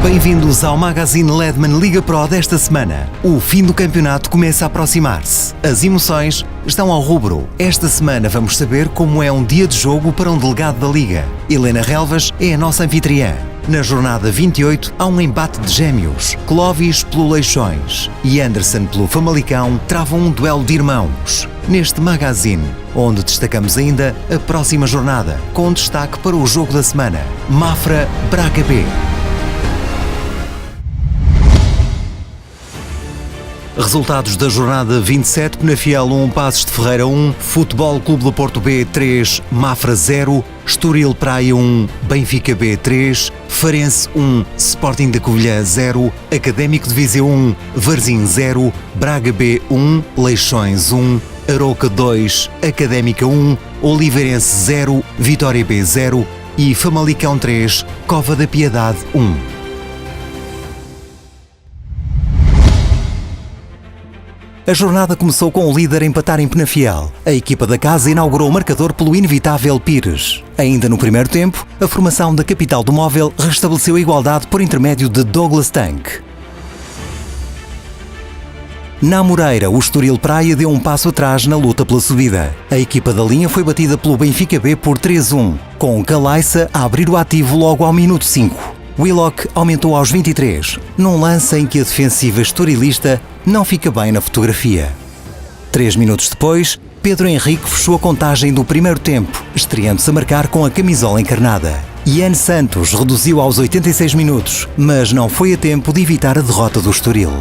Bem-vindos ao Magazine Ledman Liga Pro desta semana. O fim do campeonato começa a aproximar-se. As emoções estão ao rubro. Esta semana vamos saber como é um dia de jogo para um delegado da Liga. Helena Relvas é a nossa anfitriã. Na jornada 28 há um embate de gêmeos. Clóvis pelo Leixões e Anderson pelo Famalicão travam um duelo de irmãos. Neste magazine, onde destacamos ainda a próxima jornada, com destaque para o jogo da semana, Mafra Braga B. Resultados da jornada 27, Penafiel 1, Passos de Ferreira 1, Futebol Clube do Porto B 3, Mafra 0, Estoril Praia 1, Benfica B 3, Farense 1, Sporting da Covilhã 0, Académico de Viseu 1, Varzim 0, Braga B 1, Leixões 1, Arouca 2, Académica 1, Oliveirense 0, Vitória B 0 e Famalicão 3, Cova da Piedade 1. A jornada começou com o líder a empatar em Penafiel. A equipa da casa inaugurou o marcador pelo inevitável Pires. Ainda no primeiro tempo, a formação da capital do móvel restabeleceu a igualdade por intermédio de Douglas Tank. Na Moreira, o Estoril Praia deu um passo atrás na luta pela subida. A equipa da linha foi batida pelo Benfica B por 3-1, com Calaissa a abrir o ativo logo ao minuto 5. Willock aumentou aos 23, num lance em que a defensiva estorilista não fica bem na fotografia. 3 minutos depois, Pedro Henrique fechou a contagem do primeiro tempo, estreando-se a marcar com a camisola encarnada. Ian Santos reduziu aos 86 minutos, mas não foi a tempo de evitar a derrota do Estoril.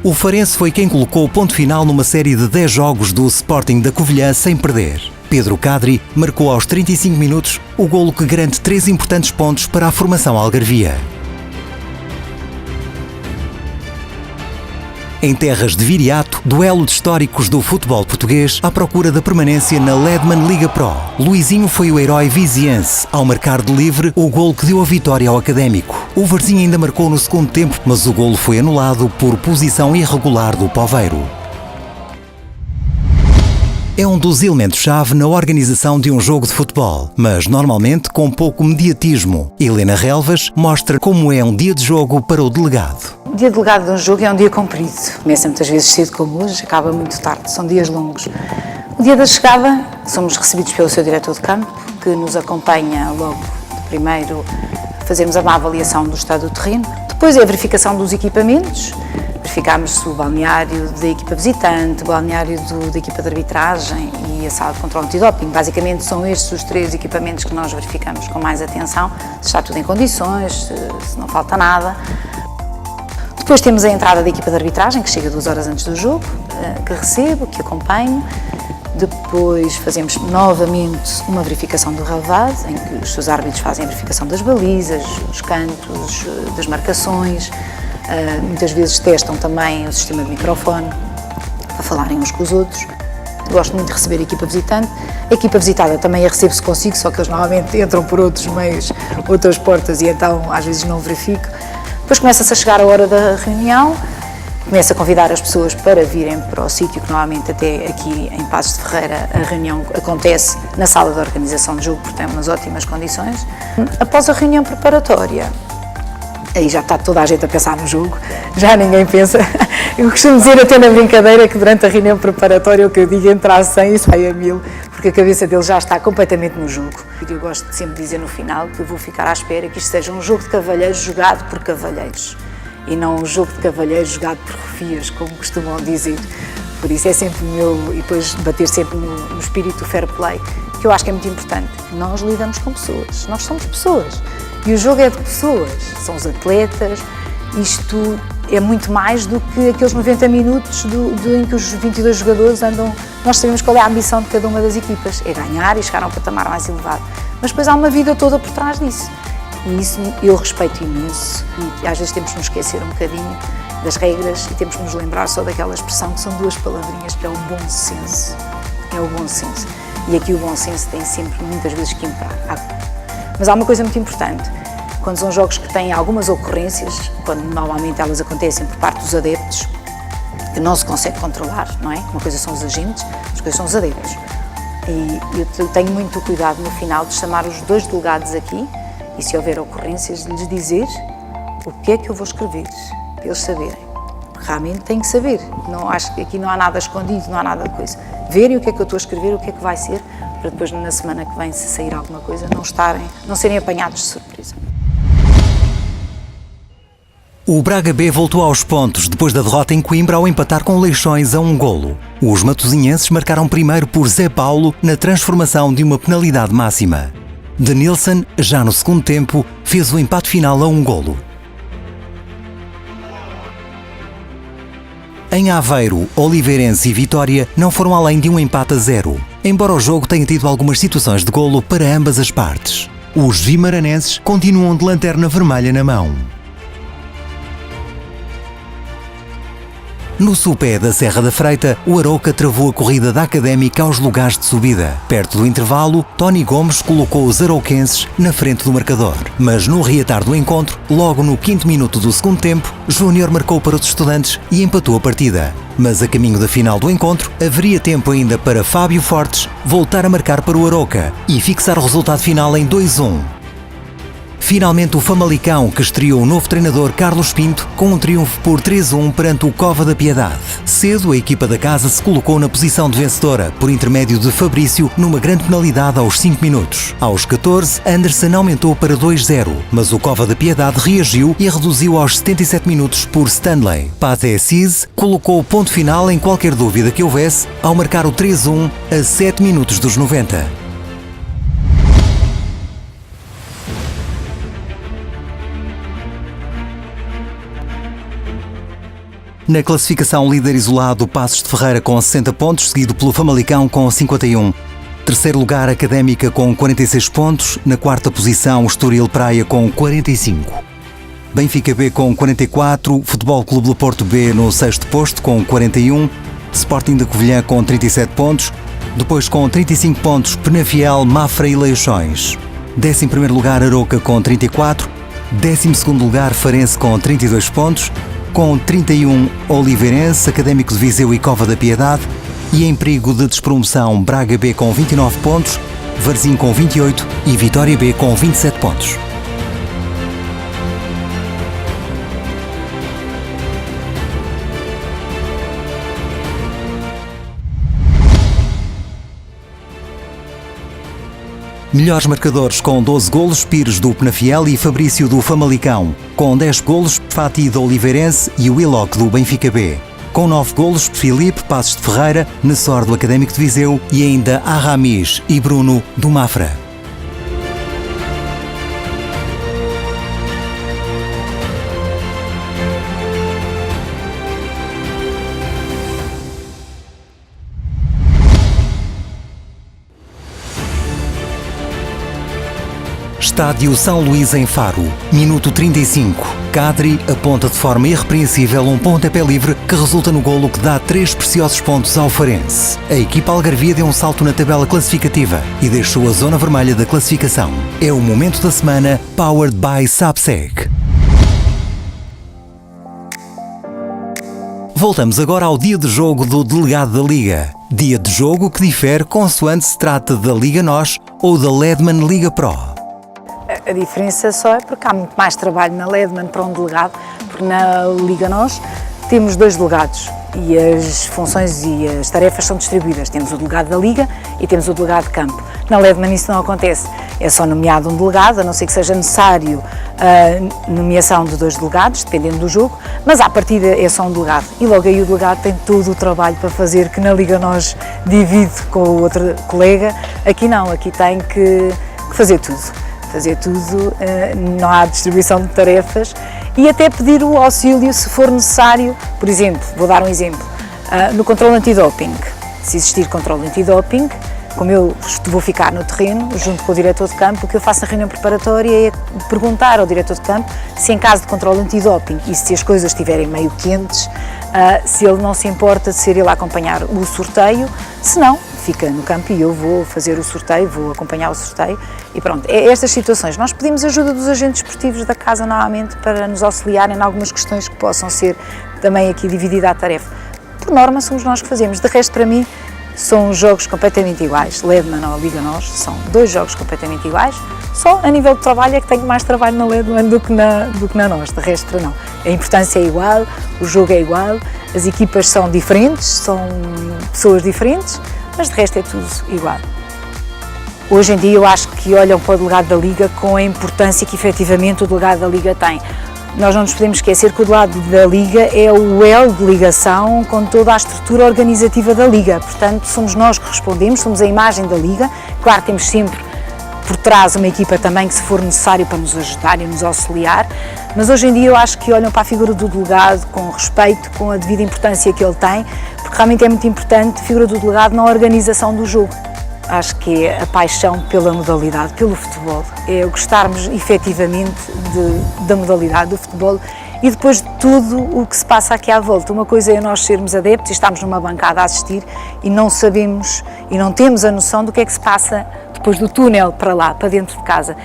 O Farense foi quem colocou o ponto final numa série de 10 jogos do Sporting da Covilhã sem perder. Pedro Cadri marcou aos 35 minutos o golo que garante 3 importantes pontos para a formação algarvia. Em terras de Viriato, duelo de históricos do futebol português à procura da permanência na Ledman Liga Pro. Luizinho foi o herói viziense ao marcar de livre o golo que deu a vitória ao Académico. O Varzim ainda marcou no segundo tempo, mas o golo foi anulado por posição irregular do Poveiro. É um dos elementos-chave na organização de um jogo de futebol, mas normalmente com pouco mediatismo. Helena Relvas mostra como é um dia de jogo para o delegado. O dia de delegado de um jogo é um dia comprido. Começa muitas vezes cedo como hoje, acaba muito tarde, são dias longos. O dia da chegada, somos recebidos pelo seu diretor de campo, que nos acompanha logo de primeiro a fazermos uma avaliação do estado do terreno. Depois é a verificação dos equipamentos, verificamos o balneário da equipa visitante, o balneário da equipa de arbitragem e a sala de controle antidoping. Basicamente são estes os 3 equipamentos que nós verificamos com mais atenção, se está tudo em condições, se não falta nada. Depois temos a entrada da equipa de arbitragem, que chega 2 horas antes do jogo, que recebo, que acompanho. Depois fazemos novamente uma verificação do relevado, em que os seus árbitros fazem a verificação das balizas, os cantos, das marcações. Muitas vezes testam também o sistema de microfone para falarem uns com os outros. Gosto muito de receber a equipa visitante. A equipa visitada também a recebo-se consigo, só que eles normalmente entram por outros meios, outras portas, e então às vezes não verifico. Depois começa-se a chegar a hora da reunião, começa a convidar as pessoas para virem para o sítio, que normalmente até aqui em Passos de Ferreira a reunião acontece na sala de organização de jogo, porque tem umas ótimas condições. Após a reunião preparatória, aí já está toda a gente a pensar no jogo, já ninguém pensa. Eu costumo dizer até na brincadeira que durante a reunião preparatória o que eu digo entra a 100 e sai a 1000, porque a cabeça dele já está completamente no jogo. Eu gosto de sempre dizer no final que eu vou ficar à espera que isto seja um jogo de cavalheiros jogado por cavalheiros e não um jogo de cavalheiros jogado por rufias, como costumam dizer. Por isso é sempre o meu, e depois bater sempre no espírito do fair play, que eu acho que é muito importante. Nós lidamos com pessoas, nós somos pessoas. E o jogo é de pessoas, são os atletas, isto é muito mais do que aqueles 90 minutos em que os 22 jogadores andam. Nós sabemos qual é a ambição de cada uma das equipas, é ganhar e chegar a um patamar mais elevado. Mas depois há uma vida toda por trás disso. E isso eu respeito imenso, e às vezes temos de nos esquecer um bocadinho das regras e temos de nos lembrar só daquela expressão que são 2 palavrinhas, que é o bom senso. É o bom senso. E aqui o bom senso tem sempre, muitas vezes, que imperar. Mas há uma coisa muito importante, quando são jogos que têm algumas ocorrências, quando normalmente elas acontecem por parte dos adeptos, que não se consegue controlar, não é? Uma coisa são os agentes, outra coisa são os adeptos. E eu tenho muito cuidado no final de chamar os 2 delegados aqui e, se houver ocorrências, de lhes dizer o que é que eu vou escrever, para eles saberem. Realmente têm que saber, não, acho que aqui não há nada escondido, não há nada de coisa. Verem o que é que eu estou a escrever, o que é que vai ser, para depois na semana que vem, se sair alguma coisa, não serem apanhados de surpresa. O Braga B voltou aos pontos depois da derrota em Coimbra ao empatar com Leixões a 1 golo. Os matosinhenses marcaram primeiro por Zé Paulo na transformação de uma penalidade máxima. Denilson, já no segundo tempo, fez o empate final a 1 golo. Em Aveiro, Oliveirense e Vitória não foram além de um empate a 0, embora o jogo tenha tido algumas situações de golo para ambas as partes. Os vimaranenses continuam de lanterna vermelha na mão. No sopé da Serra da Freita, o Arouca travou a corrida da Académica aos lugares de subida. Perto do intervalo, Tony Gomes colocou os arouquenses na frente do marcador. Mas no reatar do encontro, logo no 5º minuto do segundo tempo, Júnior marcou para os estudantes e empatou a partida. Mas a caminho da final do encontro, haveria tempo ainda para Fábio Fortes voltar a marcar para o Arouca e fixar o resultado final em 2-1. Finalmente o Famalicão, que estreou o novo treinador Carlos Pinto com um triunfo por 3-1 perante o Cova da Piedade. Cedo a equipa da casa se colocou na posição de vencedora, por intermédio de Fabrício, numa grande penalidade aos 5 minutos. Aos 14, Anderson aumentou para 2-0, mas o Cova da Piedade reagiu e reduziu aos 77 minutos por Stanley. Pathé Assis colocou o ponto final em qualquer dúvida que houvesse ao marcar o 3-1 a 7 minutos dos 90. Na classificação, líder isolado, Passos de Ferreira com 60 pontos, seguido pelo Famalicão com 51. Terceiro lugar, Académica com 46 pontos. Na quarta posição, Estoril Praia com 45. Benfica B com 44. Futebol Clube do Porto B no sexto posto com 41. Sporting de Covilhã com 37 pontos. Depois com 35 pontos, Penafiel, Mafra e Leixões. 11º lugar, Arouca com 34. 12º lugar, Farense com 32 pontos. Com 31, Oliveirense, Académico de Viseu e Cova da Piedade. E em perigo de despromoção, Braga B com 29 pontos, Varzim com 28 e Vitória B com 27 pontos. Melhores marcadores com 12 golos, Pires do Penafiel e Fabrício do Famalicão. Com 10 golos, Fati do Oliveirense e Willock do Benfica B. Com 9 golos, Filipe, Passos de Ferreira, Nessor do Académico de Viseu e ainda Aramis e Bruno do Mafra. Estádio São Luís em Faro, minuto 35. Kadri aponta de forma irrepreensível um pontapé livre que resulta no golo que dá 3 preciosos pontos ao Farense. A equipa algarvia deu um salto na tabela classificativa e deixou a zona vermelha da classificação. É o momento da semana, powered by Sapseg. Voltamos agora ao dia de jogo do delegado da Liga. Dia de jogo que difere consoante se trata da Liga NOS ou da Ledman Liga Pro. A diferença só é porque há muito mais trabalho na Ledman para um delegado, porque na Liga NOS temos 2 delegados e as funções e as tarefas são distribuídas. Temos o delegado da Liga e temos o delegado de campo. Na Ledman isso não acontece, é só nomeado um delegado, a não ser que seja necessário a nomeação de 2 delegados, dependendo do jogo, mas à partida é só um delegado. E logo aí o delegado tem todo o trabalho para fazer, que na Liga NOS divide com o outro colega. Aqui não, aqui tem que fazer tudo. Não há distribuição de tarefas e até pedir o auxílio se for necessário. Por exemplo, vou dar um exemplo, no controle antidoping, se existir controle antidoping, como eu vou ficar no terreno, junto com o diretor de campo, o que eu faço na reunião preparatória é perguntar ao diretor de campo se em caso de controle antidoping e se as coisas estiverem meio quentes, se ele não se importa de ser ele a acompanhar o sorteio, se não, fica no campo e eu vou fazer o sorteio, vou acompanhar o sorteio e pronto. É estas situações. Nós pedimos ajuda dos agentes esportivos da casa normalmente para nos auxiliarem em algumas questões que possam ser também aqui dividida a tarefa. Por norma somos nós que fazemos. De resto, para mim, são jogos completamente iguais. Ledman ou Liga NOS são 2 jogos completamente iguais. Só a nível de trabalho é que tenho mais trabalho na Ledman do que na NOS, de resto não. A importância é igual, o jogo é igual, as equipas são diferentes, são pessoas diferentes, mas de resto é tudo igual. Hoje em dia eu acho que olham para o delegado da Liga com a importância que efetivamente o delegado da Liga tem. Nós não nos podemos esquecer que o delegado da Liga é o elo de ligação com toda a estrutura organizativa da Liga. Portanto, somos nós que respondemos, somos a imagem da Liga. Claro, temos sempre por trás uma equipa também que, se for necessário, para nos ajudar e nos auxiliar, mas hoje em dia eu acho que olham para a figura do delegado com respeito, com a devida importância que ele tem, porque realmente é muito importante a figura do delegado na organização do jogo. Acho que é a paixão pela modalidade, pelo futebol, é o gostarmos efetivamente da modalidade do futebol e depois de tudo o que se passa aqui à volta. Uma coisa é nós sermos adeptos e estarmos numa bancada a assistir e não sabemos e não temos a noção do que é que se passa depois do túnel para lá, para dentro de casa.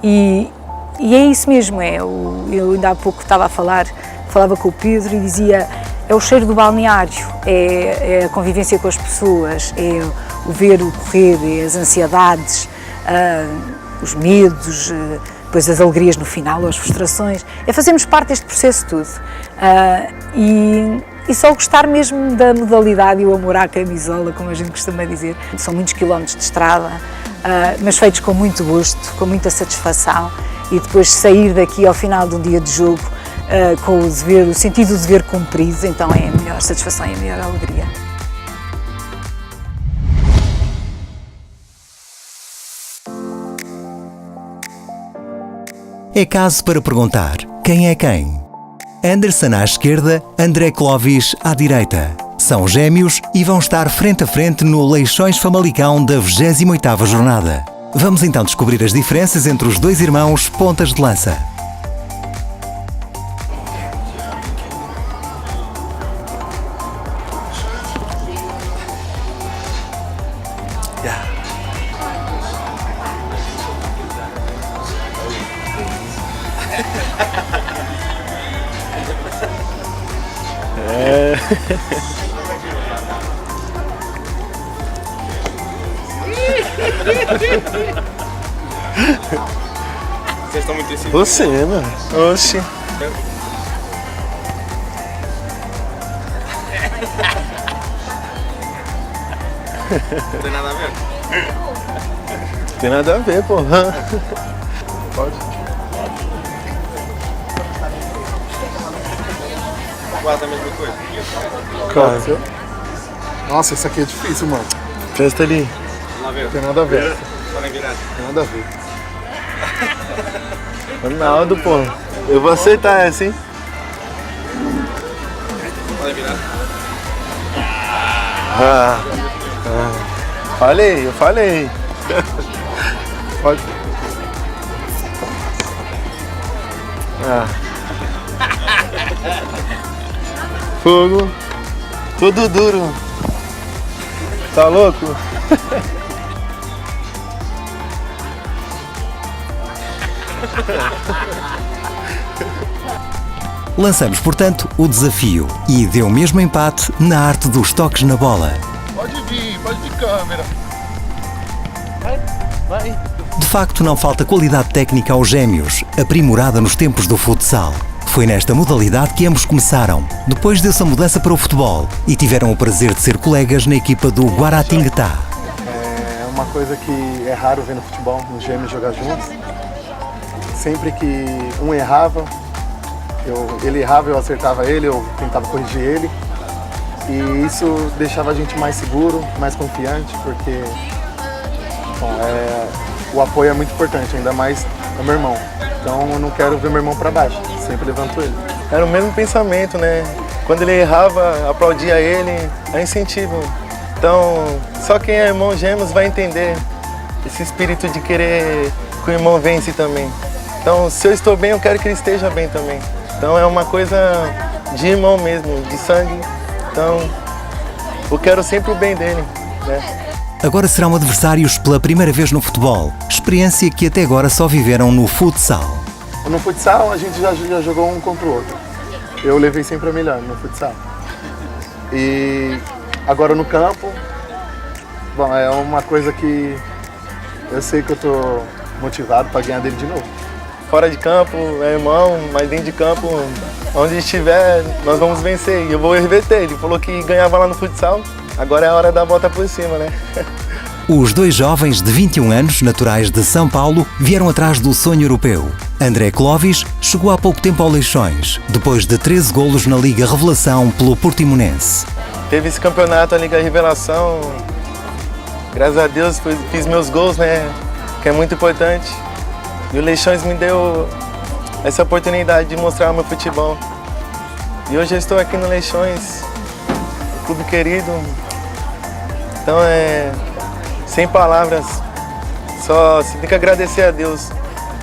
E é isso mesmo, eu ainda há pouco falava com o Pedro e dizia, é o cheiro do balneário, é a convivência com as pessoas, é o ver o correr, é as ansiedades, os medos, depois as alegrias no final, as frustrações, é fazermos parte deste processo tudo. E só gostar mesmo da modalidade e o amor à camisola, como a gente costuma dizer. São muitos quilómetros de estrada, mas feitos com muito gosto, com muita satisfação, e depois sair daqui ao final de um dia de jogo com o sentido do dever cumprido, então é a melhor satisfação e a melhor alegria. É caso para perguntar quem é quem. Anderson à esquerda, André Clovis à direita. São gêmeos e vão estar frente a frente no Leixões Famalicão da 28ª jornada. Vamos então descobrir as diferenças entre os dois irmãos pontas de lança. Vocês estão muito assim. Você, mano. Oxi. Não tem nada a ver? Tem nada a ver, porra. Pode. Quase a mesma coisa. Claro. Nossa, isso aqui é difícil, mano. Presta ali. Vamos lá ver. Tem nada a ver. Podem virar. Tem nada a ver. Ronaldo, pô. Eu vou aceitar essa, hein? Podem virar. Eu falei. Pode. Fogo. Tudo duro. Tá louco? Lançamos, portanto, o desafio e deu mesmo empate na arte dos toques na bola. Pode vir câmera. Vai. De facto, não falta qualidade técnica aos gêmeos, aprimorada nos tempos do futsal. Foi nesta modalidade que ambos começaram, depois dessa mudança para o futebol, e tiveram o prazer de ser colegas na equipa do Guaratinguetá. É uma coisa que é raro ver no futebol, os gêmeos jogar juntos. Sempre que um errava, ele errava, eu acertava ele, eu tentava corrigir ele. E isso deixava a gente mais seguro, mais confiante, porque o apoio é muito importante, ainda mais o meu irmão. Então eu não quero ver meu irmão para baixo, sempre levanto ele. Era o mesmo pensamento, né? Quando ele errava, aplaudia ele, é incentivo. Então, só quem é irmão gêmeos vai entender esse espírito de querer que o irmão vence também. Então, se eu estou bem, eu quero que ele esteja bem também. Então, é uma coisa de irmão mesmo, de sangue. Então, eu quero sempre o bem dele, né? Agora serão adversários pela primeira vez no futebol, experiência que até agora só viveram no futsal. No futsal, a gente já jogou um contra o outro. Eu levei sempre a melhor no futsal. E agora no campo, Bom, é uma coisa que eu sei que eu tô motivado para ganhar dele de novo. Fora de campo é irmão, mas dentro de campo, onde estiver, nós vamos vencer. E eu vou reverter. Ele falou que ganhava lá no futsal, agora é a hora da volta por cima, né? Os dois jovens de 21 anos, naturais de São Paulo, vieram atrás do sonho europeu. André Clovis chegou há pouco tempo ao Leixões, depois de 13 golos na Liga Revelação pelo Portimonense. Teve esse campeonato, a Liga Revelação. Graças a Deus fiz meus gols, né? Que é muito importante. E o Leixões me deu essa oportunidade de mostrar o meu futebol. E hoje eu estou aqui no Leixões, um clube querido. Então sem palavras, só tem que agradecer a Deus,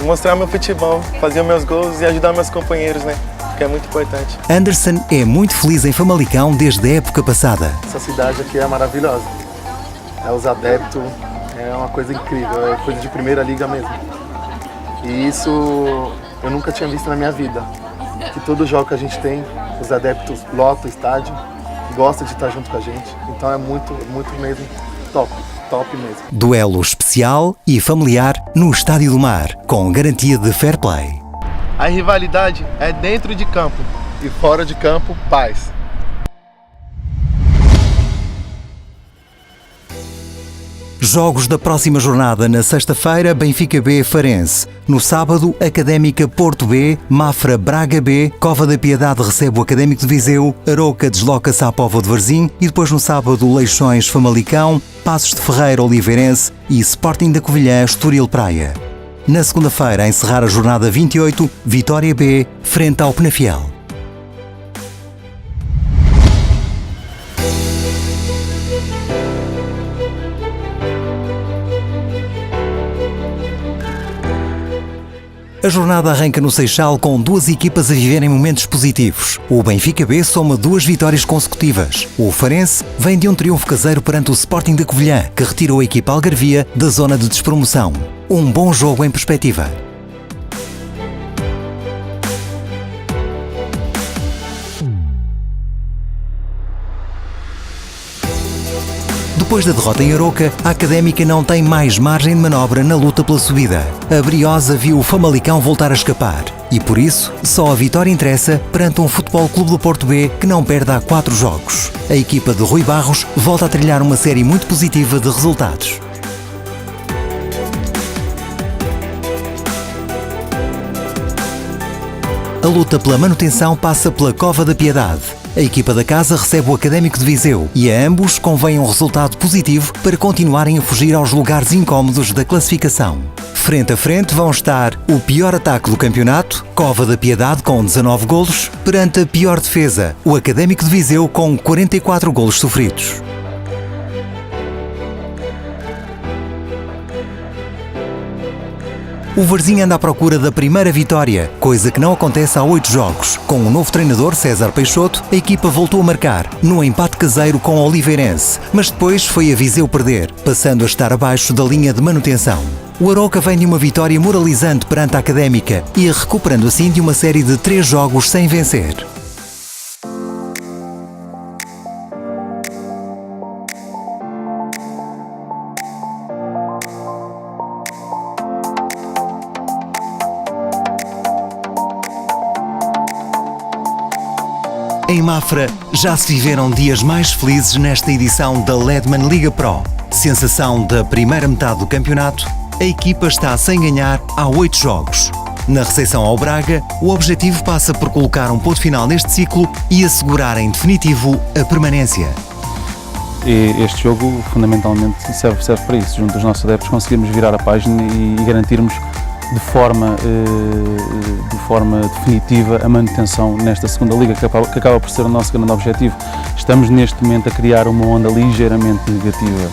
mostrar meu futebol, fazer meus gols e ajudar meus companheiros, né? Que é muito importante. Anderson é muito feliz em Famalicão desde a época passada. Essa cidade aqui é maravilhosa. Os adeptos é uma coisa incrível, é coisa de primeira liga mesmo. E isso eu nunca tinha visto na minha vida. Que todo jogo que a gente tem, os adeptos lotam o estádio, gostam de estar junto com a gente. Então é muito mesmo top mesmo. Duelo especial e familiar no Estádio do Mar, com garantia de fair play. A rivalidade é dentro de campo. E fora de campo, paz. Jogos da próxima jornada na sexta-feira, Benfica B Farense. No sábado, Académica Porto B, Mafra Braga B, Cova da Piedade recebe o Académico de Viseu, Arouca desloca-se à Póvoa de Varzim e depois no sábado Leixões Famalicão, Passos de Ferreira Oliveirense e Sporting da Covilhã Estoril Praia. Na segunda-feira, a encerrar a jornada 28, Vitória B, frente ao Penafiel. A jornada arranca no Seixal com duas equipas a viverem momentos positivos. O Benfica B soma 2 vitórias consecutivas. O Farense vem de um triunfo caseiro perante o Sporting da Covilhã, que retirou a equipa algarvia da zona de despromoção. Um bom jogo em perspectiva. Depois da derrota em Arouca, a Académica não tem mais margem de manobra na luta pela subida. A Briosa viu o Famalicão voltar a escapar e, por isso, só a vitória interessa perante um Futebol Clube do Porto B que não perde há 4 jogos. A equipa de Rui Barros volta a trilhar uma série muito positiva de resultados. A luta pela manutenção passa pela Cova da Piedade. A equipa da casa recebe o Académico de Viseu e a ambos convém um resultado positivo para continuarem a fugir aos lugares incómodos da classificação. Frente a frente vão estar o pior ataque do campeonato, Cova da Piedade com 19 golos, perante a pior defesa, o Académico de Viseu com 44 golos sofridos. O Varzim anda à procura da primeira vitória, coisa que não acontece há 8 jogos. Com o novo treinador, César Peixoto, a equipa voltou a marcar, num empate caseiro com o Oliveirense, mas depois foi a Viseu perder, passando a estar abaixo da linha de manutenção. O Arouca vem de uma vitória moralizante perante a Académica e recuperando assim de uma série de 3 jogos sem vencer. Em Mafra, já se viveram dias mais felizes nesta edição da Ledman Liga Pro. Sensação da primeira metade do campeonato, a equipa está sem ganhar há 8 jogos. Na recepção ao Braga, o objetivo passa por colocar um ponto final neste ciclo e assegurar em definitivo a permanência. Este jogo fundamentalmente serve para isso. Junto aos nossos adeptos conseguirmos virar a página e garantirmos de forma definitiva a manutenção nesta segunda liga, que acaba por ser o nosso grande objetivo. Estamos neste momento a criar uma onda ligeiramente negativa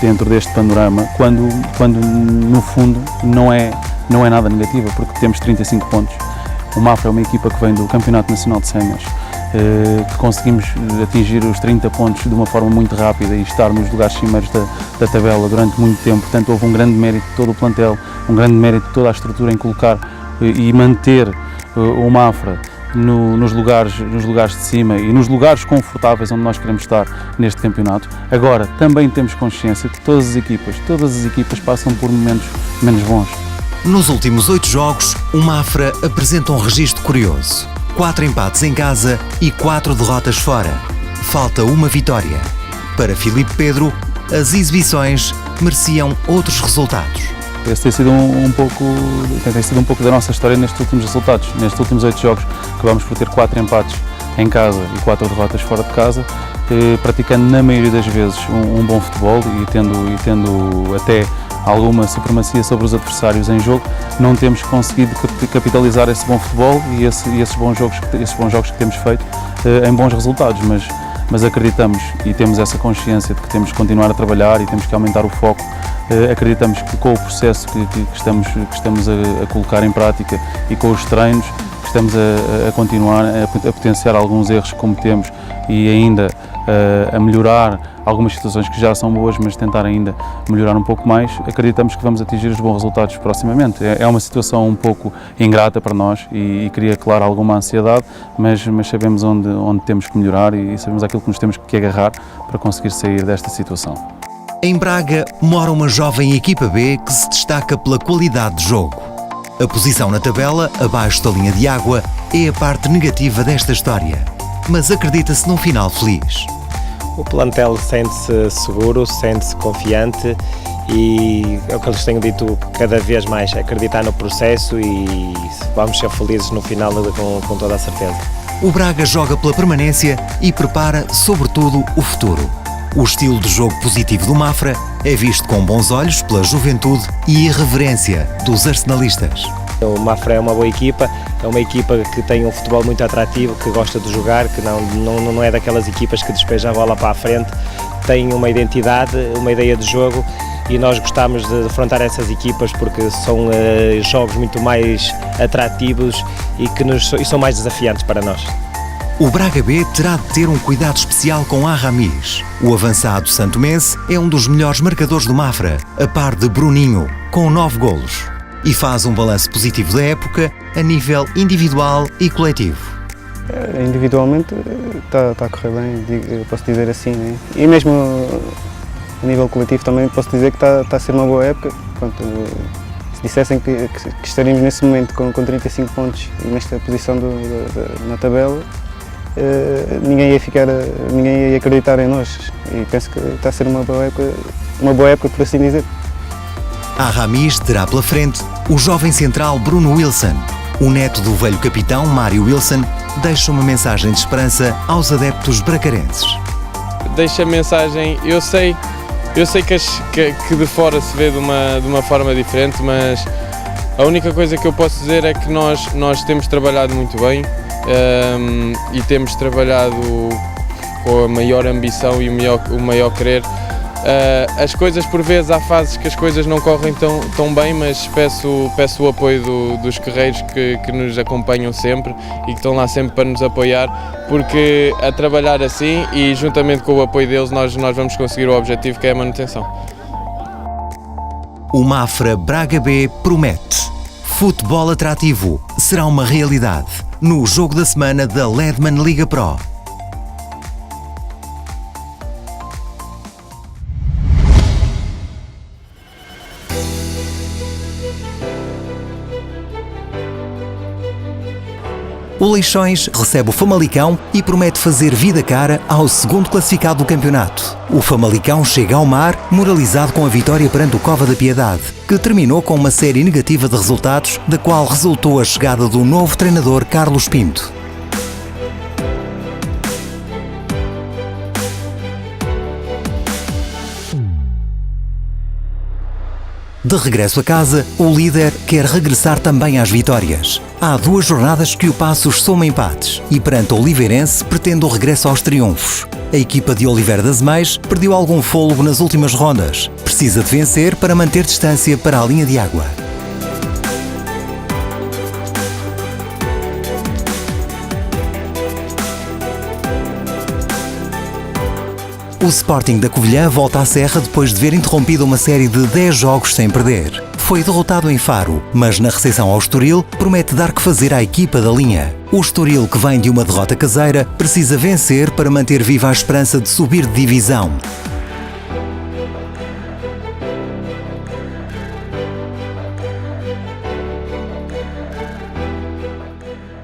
dentro deste panorama, quando no fundo não é nada negativa, porque temos 35 pontos. O Mafra é uma equipa que vem do Campeonato Nacional de Séniores, que conseguimos atingir os 30 pontos de uma forma muito rápida e estar nos lugares cimeiros da tabela durante muito tempo. Portanto, houve um grande mérito de todo o plantel, um grande mérito de toda a estrutura em colocar e manter o Mafra nos lugares de cima e nos lugares confortáveis onde nós queremos estar neste campeonato. Agora, também temos consciência que todas as equipas passam por momentos menos bons. Nos últimos 8 jogos, o Mafra apresenta um registro curioso. 4 empates em casa e 4 derrotas fora. Falta uma vitória. Para Filipe Pedro, as exibições mereciam outros resultados. Esse tem sido um pouco da nossa história nestes últimos resultados. Nestes últimos 8 jogos, acabamos por ter 4 empates em casa e 4 derrotas fora de casa, praticando na maioria das vezes um bom futebol e tendo até alguma supremacia sobre os adversários em jogo. Não temos conseguido capitalizar esse bom futebol e esses bons jogos que temos feito em bons resultados, mas acreditamos e temos essa consciência de que temos que continuar a trabalhar e temos que aumentar o foco. Acreditamos que com o processo que estamos a colocar em prática e com os treinos, que estamos a continuar a potenciar alguns erros que cometemos e ainda a melhorar algumas situações que já são boas, mas tentar ainda melhorar um pouco mais, acreditamos que vamos atingir os bons resultados proximamente. É uma situação um pouco ingrata para nós e cria, claro, alguma ansiedade, mas sabemos onde temos que melhorar e sabemos aquilo que nos temos que agarrar para conseguir sair desta situação. Em Braga mora uma jovem equipa B que se destaca pela qualidade de jogo. A posição na tabela, abaixo da linha de água, é a parte negativa desta história, mas acredita-se num final feliz. O plantel sente-se seguro, sente-se confiante e é o que eu lhes tenho dito cada vez mais, acreditar no processo e vamos ser felizes no final com toda a certeza. O Braga joga pela permanência e prepara, sobretudo, o futuro. O estilo de jogo positivo do Mafra é visto com bons olhos pela juventude e irreverência dos arsenalistas. O Mafra é uma boa equipa, é uma equipa que tem um futebol muito atrativo, que gosta de jogar, que não é daquelas equipas que despeja a bola para a frente, tem uma identidade, uma ideia de jogo e nós gostamos de defrontar essas equipas porque são jogos muito mais atrativos e são mais desafiantes para nós. O Braga B terá de ter um cuidado especial com Aramis. O avançado santomense é um dos melhores marcadores do Mafra, a par de Bruninho, com 9 golos. E faz um balanço positivo da época a nível individual e coletivo. Individualmente está a correr bem, posso dizer assim, né? E mesmo a nível coletivo também posso dizer que está a ser uma boa época. Pronto, se dissessem que estaríamos nesse momento com 35 pontos e nesta posição na tabela, ninguém ia acreditar em nós e penso que está a ser uma boa época por assim dizer. Aramis terá pela frente o jovem central Bruno Wilson. O neto do velho capitão Mário Wilson deixa uma mensagem de esperança aos adeptos bracarenses. Deixa a mensagem, eu sei que de fora se vê de uma forma diferente, mas a única coisa que eu posso dizer é que nós temos trabalhado muito bem e temos trabalhado com a maior ambição e o maior querer. As coisas, por vezes, há fases que as coisas não correm tão bem, mas peço o apoio dos guerreiros que nos acompanham sempre e que estão lá sempre para nos apoiar, porque a trabalhar assim e juntamente com o apoio deles nós vamos conseguir o objetivo, que é a manutenção. O Mafra Braga B promete. Futebol atrativo será uma realidade no jogo da semana da Ledman Liga Pro. O Leixões recebe o Famalicão e promete fazer vida cara ao segundo classificado do campeonato. O Famalicão chega ao Mar, moralizado com a vitória perante o Cova da Piedade, que terminou com uma série negativa de resultados, da qual resultou a chegada do novo treinador Carlos Pinto. De regresso a casa, o líder quer regressar também às vitórias. Há 2 jornadas que o Passos soma empates e perante o Oliveirense pretende o regresso aos triunfos. A equipa de Oliveira das Meias perdeu algum fôlego nas últimas rondas. Precisa de vencer para manter distância para a linha de água. O Sporting da Covilhã volta à Serra depois de ver interrompida uma série de 10 jogos sem perder. foi derrotado em Faro, mas na recepção ao Estoril promete dar que fazer à equipa da linha. O Estoril, que vem de uma derrota caseira, precisa vencer para manter viva a esperança de subir de divisão.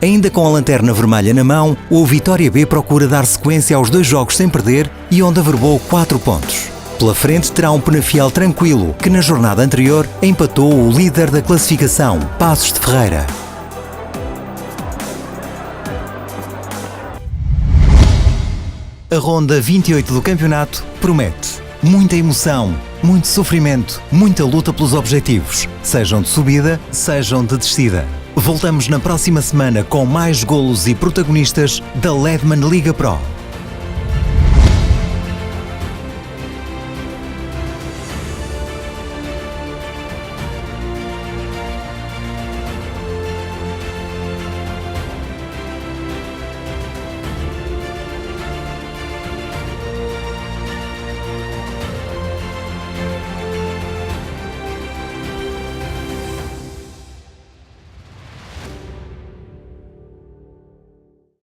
Ainda com a lanterna vermelha na mão, o Vitória B procura dar sequência aos 2 jogos sem perder e onde averbou 4 pontos. Pela frente terá um Penafiel tranquilo, que na jornada anterior empatou o líder da classificação, Paços de Ferreira. A ronda 28 do campeonato promete muita emoção, muito sofrimento, muita luta pelos objetivos, sejam de subida, sejam de descida. Voltamos na próxima semana com mais golos e protagonistas da Ledman Liga Pro.